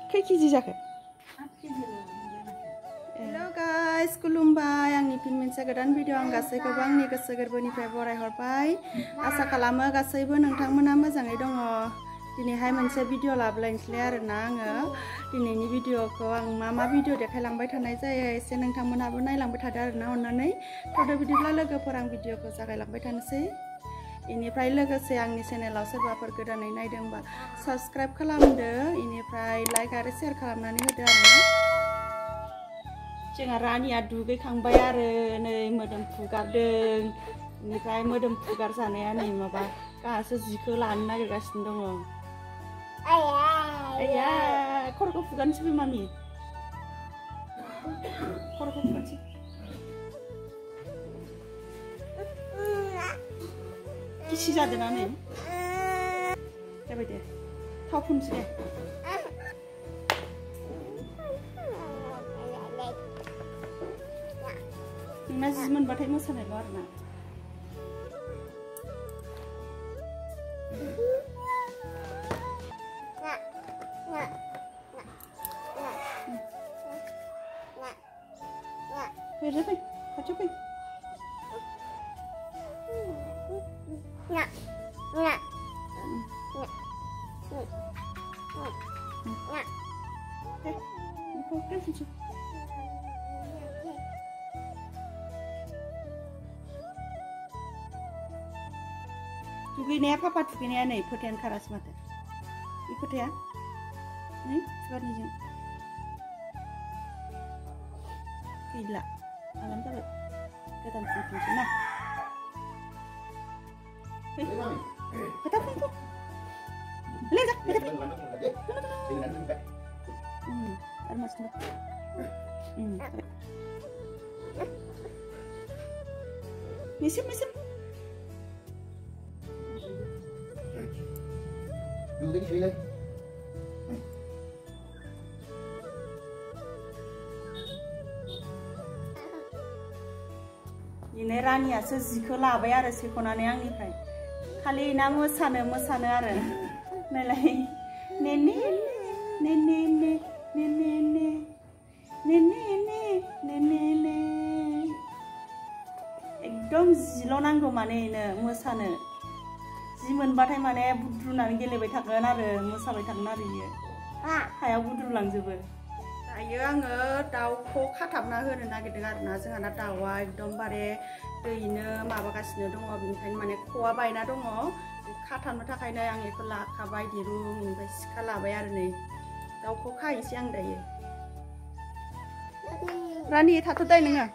खै केजि जाखो? हेल' गाइस खुलुमबाय आंनि फिन मोनसे गोदान भिडिअ आं गासैखौबो आंनि गोसो गोरबोनिफ्राय बरायहरबाय आसा खालामो गासैबो नोंथांमोना मोजाङै दङ दिनैहाय मोनसे भिडिअ लाबोलायनोसै आरोना आङो दिनैनि भिडिअखौ आं मा भिडिअ देखायलांबाय थानाय जायो एसे नोंथांमोनाबो नायलांबाय थादो आरोना अननानै थ'दो बिदिब्ला लोगोफोर आं भिडिअखौ जागायलांबाय थानोसै इनिफ्राय लोगोसे आंनि चेनेलाव सोरबाफोर गोदानै नायदोंबा साबस्क्राइब खालामदो इनिफ्राय लाइक आरो शेयार खालामनानै होदो आरोना जोंहा रानिया दुगैखांबाय आरो नै मोदोम फुगारदों इनिफ्राय मोदोम फुगार जानाया नै माबा गाहासो जिखौ लानो नागिरगासिनो दङ आया खर'खौ फुगारनोसै मामि खर'खौ फुगारनोसै गिसि जादोंना नै जाबाय दे थाव फुनसै दे नोंना जि मोनबाथाय मोसानायल' आरोना फै फै खाथियाव फै दुगैनाया पापा दुगैनाया नै फोथायानो खारासै माथो बे फोथाया नै फुगारनिजों गैला आराम जाबाय गोदान फुनफिनसै ना फोथा फुनखौ लेजा फोथा आरो मासि मिसिम मिसिम दिनै रानियासो जिखौ लाबाय आरो सेख'नानै आंनिफ्राय खालि ना मोसानो आरो नायलाय ने ने ने ने ने ने ने ने ने ने ने ने एकदम जिल' नांगौ माने इनो मोसानो जि मोनबाथाय माने बुद्रुनानै गेलेबाय थागोन आरो मोसाबाय थागोन आरो इयो हायाव बुद्रुलांजोबो दायो आङो दाउखौ खाथाबना होनो नागिरदों आरोना जोंहाना दाउआ एकदमबारे दैनो माबागासिनो दङ बेनिखायनो माने ख'आ बायना दङ खाथाबनो थाखायनो आं बेखौ लाखाबाय दिरुं ओमफ्राय सिखा लाबाय आरो नै दाउखौ खाहैसै आं दायो रानि थाथ'दाय नोङो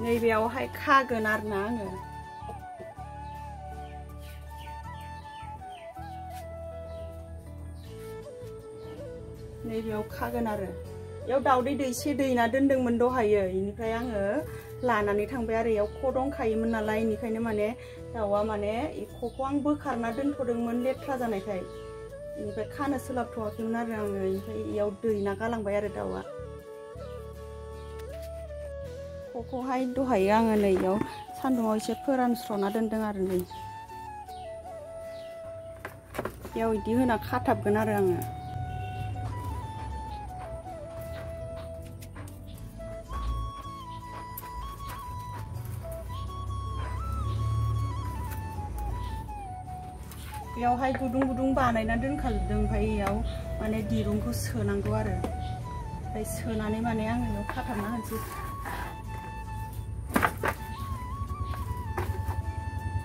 नैबेयावहाय खागोन आरोना आङो नैबेयाव खागोन आरो बेयाव दाउदै दैसे दैना दोनदोंमोन दहायो इनिफ्राय आङो लानानै थांबाय आरो बेयाव ख' दंखायोमोन नालाय इनिखायनो माने दाउआ माने ख'खौ आं बोखारना दोनथ'दोंमोन लेथ्रा जानायखाय इनिफ्राय खानो सोलाबथ'वाखैमोन आरो आङो इनिफ्राय बेयाव दैना गालांबाय आरो दाउआ ख'खौहाय दहायो आङो नै बेयाव सान्दुङाव एसे फोरानस्र'ना दोनदों आरो नै बेयाव इदि होना खाथाबगोन आरो आङो बेयावहाय गुदुं गुदुं बानायना दोनखाजोबदों ओमफ्राय बेयाव माने दिरुंखौ सोनांगौ आरो ओमफ्राय सोनानै माने आङो बेयाव खाथाबना होनोसै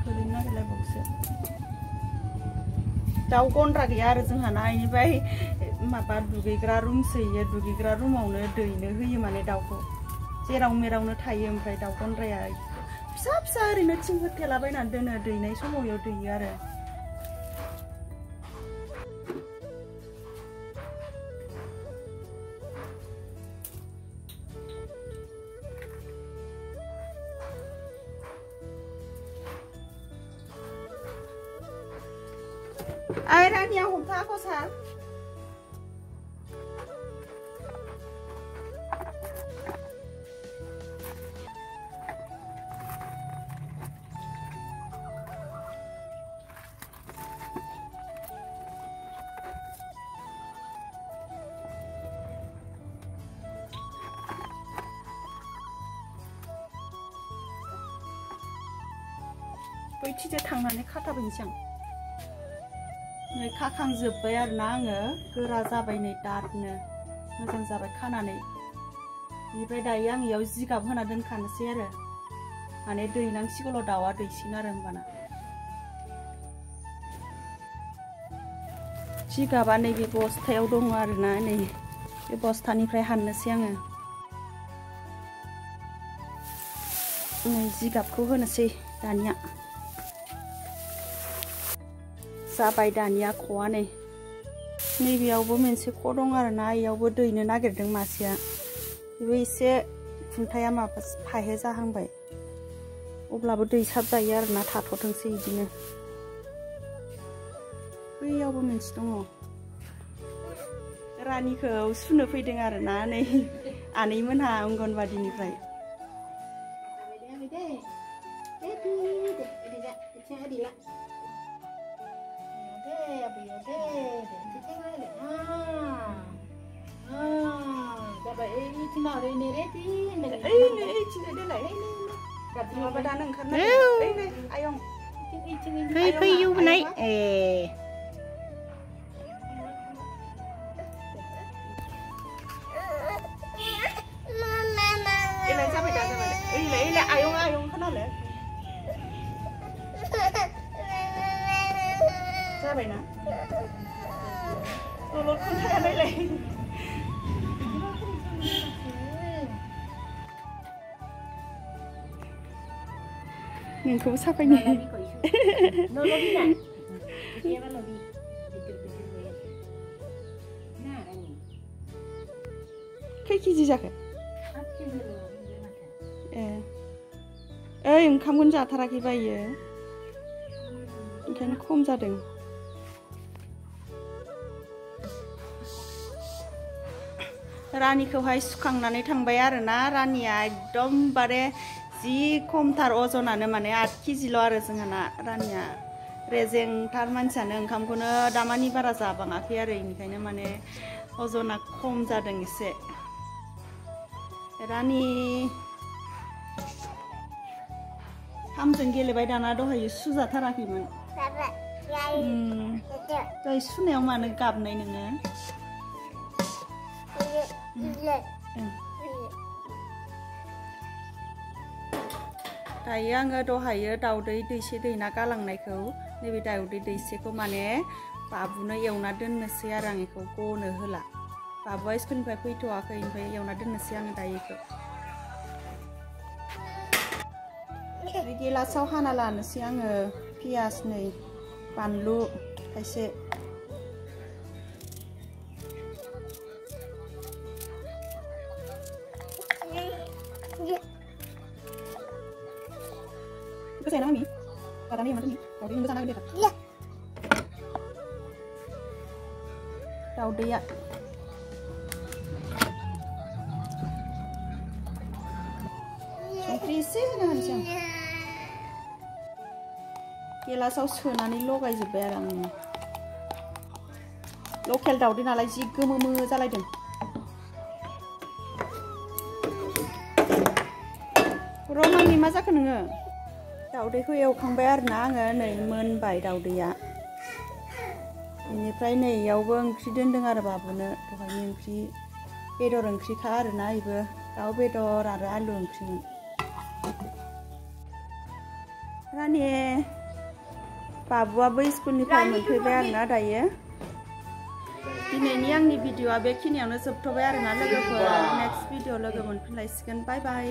गोलैनो नागिरलायबावसो दाउ गन्द्रा गैया आरो जोंहाना इनिफ्राय माबा दुगैग्रा रुमसो इयो दुगैग्रा रुमावनो दैनो होयो माने दाउखौ जेराव मेरावनो थायो ओमफ्राय दाउ गन्द्राया फिसा फिसा ओरैनो थिं होथेलाबायनानै दोनो दैनाय समाव बेयाव दैयो आरो Ai Rania हमथा खसा बैथिजे थांनानै खाथाबैनोसै आं नै खाखांजोब्बाय आरोना आङो गोरा जाबाय नै दादनो मोजां जाबाय खानानै बेनिफ्राय दायो आं इयाव जिगाब होना दोनखानोसै आरो माने दैनांसिगौल' दाउआ दैसिन आरो होमबाना जिगाबा नैबे बस्थायाव दङ आरोना नै बे बस्थानिफ्राय हाननोसै आङो नै जिगाबखौ होनोसै दानिया जाबाय दानिया ख'आ नै नैबेयावबो मोनसे ख' दं आरोना इयावबो दैनो नागिरदों मासेया बेबो एसे खुन्थाया माबा फाहे जाहांबाय अब्लाबो दै साबजायो आरोना थाथ'थोंसै बिदिनो बैयावबो मोनसे दङ रानिखौ सुनो फैदों आरोना नै आनैमोनहा अंगनबादिनिफ्राय फैयु नाय ए जाबायना ललद खोन्थाया नायलाय नोंखौबो साफायनो खै केजि जाखो ए ओइ ओंखामखौनो जाथाराखै बायो ओंखायनो खम जादों रानिखौहाय सुखांनानै थांबाय आरोना रानिया एकदमबारे जि खमथार अजनानो माने 8 केजिल' आरो जोंहाना रानिया रेजेंथार मानसियानो ओंखामखौनो दामानि बारा जाबाङाखै आरो बेनिखायनो माने अजना खम जादों एसे रानि हामजों गेलेबाय दाना दहाय सुजाथाराखैमोन दहाय सुनायाव मानो गाबनाय नोङो दायो आङो दहायो दाउदै दैसे दैना गालांनायखौ नैबे दाउदै दैसेखौ माने बाबुनो एवना दोननोसै आरो आं बेखौ गनो होला बाबुआ स्कुलनिफ्राय फैथ'वाखै ओमफ्राय एवना दोननोसै आङो दायो बेखौ गिलासाव हाना लानोसै आङो पियास नै बानलु खायसे Saya nama mi, kata mi macam ni, kau ini sana dia. Iya. Tahu dia. Prisi dengan siang. Kela saus senani logai jeberang. Lokal tahu dia nalai si gememu jalai deng. Roman ni masa kenenga. दाउदैखौ एवखांबाय आरोना आङो नै मोनबाय दाउदैया बेनिफ्राय नै इयावबो ओंख्रि दोन्दों आरो बाबुनो दहायनि ओंख्रि बेदर ओंख्रिखा आरोना इबो दाउ बेदर आरो आलु ओंख्रिमोन रानि बाबुआबो स्कुलनिफ्राय मोनफैबाय आरोना दायो दिनैनि आंनि भिडिअआ बेखिनियावनो जोबथ'बाय आरोना लोगोफोर नेक्स्ट भिडिअ लोगो मोनफिनलायसिगोन बाय बाय